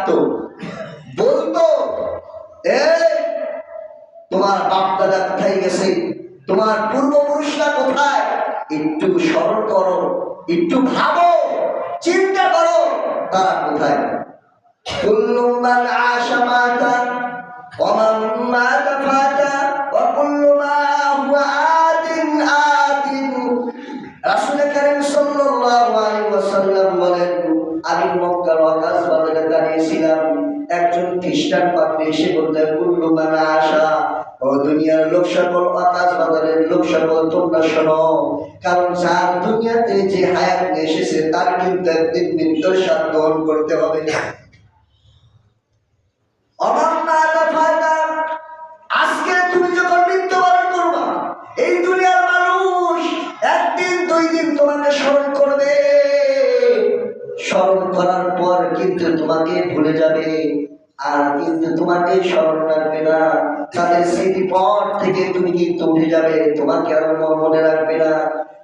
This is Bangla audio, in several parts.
ডাকতো, বলতো তোমার বাপ দাদা কোথায় গেছে, তোমার পূর্বপুরুষরা কোথায়, একটু স্মরণ করো, একটু ভাবো, চিন্তা করো তারা কোথায়। কুল্লু মান আশা মাতা ওয়া মান মাতা ফাতা ওয়া কুল্লু মা হুয়া আতিন আতিন। রাসূল কারীম সাল্লাল্লাহু আলাইহি ওয়াসাল্লাম বলেন, আমি মক্কার ওয়াকাস বাজারে দাঁড়িয়েছিলাম, একজন খ্রিস্টান পাদ্রী এসে বললেন, কুল্লু মান আশা, ও দুনিয়ার লোক সকল, ওয়াকাস বাজারের লোক সকল, তোমরা শোনো, কারণ যার দুনিয়াতে যে হায়াত নিয়ে এসেছে তার কিন্তু একদিন মৃত্যুর স্বাদ গ্রহণ করতে হবে। আজকে তুমি যখন মৃত্যুবরণ করবা, এই দুনিয়ার মানুষ একদিন দুই দিন তোমাকে স্মরণ করবে, স্মরণ করার পর কিন্তু তোমাকে ভুলে যাবে, আর কিন্তু তোমাকে স্মরণ রাখবে না। তাদের স্মৃতিপট থেকে তুমি কিন্তু উঠে যাবে, তোমাকে আর মনে রাখবে না।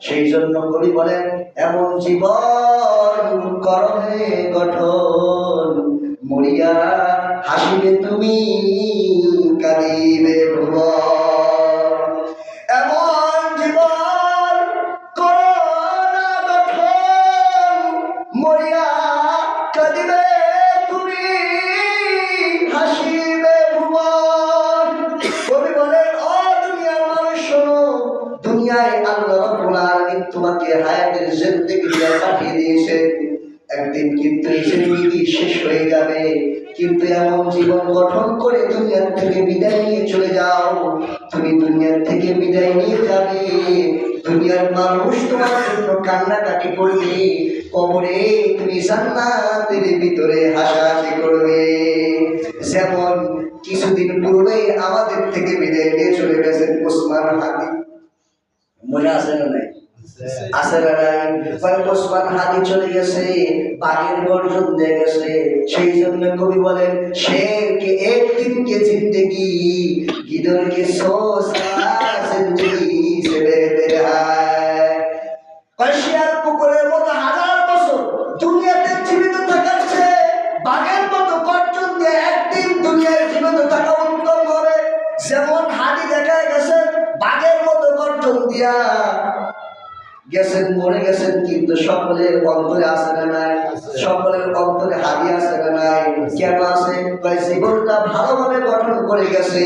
সেই জন্য কবি বলেন, এমন জীবন করো হে গঠন, মরিয়া হাসিবে তুমি কাঁদিবে ভুবন। এমন জীবন করো না গঠন, মরিয়া কাঁদিবে তুমি হাসিবে ভুবন। কবি বলেন, ও দুনিয়ার মানুষ শোনো, দুনিয়ায় আল্লাহ রাব্বুল আলামিন তোমাকে হায়াতের জিন্দেগি দিয়ে পাঠিয়ে দিয়েছে, একদিন কিন্তু এই জিন্দেগি শেষ হয়ে যাবে, কিন্তু এমন জীবন গঠন করে দুনিয়ার থেকে বিদায় নিয়ে চলে যাও। তুমি দুনিয়ার থেকে বিদায় নিয়ে যাবে, দুনিয়ার মানুষ তোমার জন্য কান্নাকাটি করবে, কবরে তুমি জান্নাতের ভিতরে হাসাহাসি করবে। যেমন কিছুদিন পূর্বে আমাদের থেকে বিদায় নিয়ে চলে গেছেন ওসমান হাদি, মনে আছে না নাই? আছে না নাই? ওসমান হাদি চলে গেছে, বাঘের গর্জন দিয়ে গেছে। সেই জন্য কবি বলেন, শের কে এক দিন কে জিন্দেগি, গিদর কে সো সাল জিন্দেগি সে বেহতর হ্যায়। শিয়াল কুকুরের মতো হাজার বছর দুনিয়াতে জীবিত থাকার চেয়ে বাঘের মতো গর্জন দিয়ে একদিন দুনিয়ায় জীবিত থাকা উত্তম হবে। যেমন হাদি দেখা গেছে বাঘের মতো গর্জন দিয়া গেছেন, মরে গেছেন, কিন্তু সকলের অন্তরে আছে না নাই? সকলের অন্তরে হাদি আছে না নাই? কেন আছে? জীবনটা ভালোভাবে গঠন করে গেছে,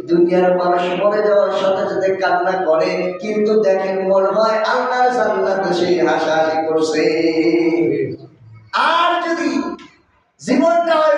দুনিয়ার মানুষ মরে যাওয়ার সাথে সাথে কান্না করে, কিন্তু দেখেন মনে হয় আল্লাহর জান্নাতে সেই হাসাহাসি করছে। আর যদি জীবনটা হয়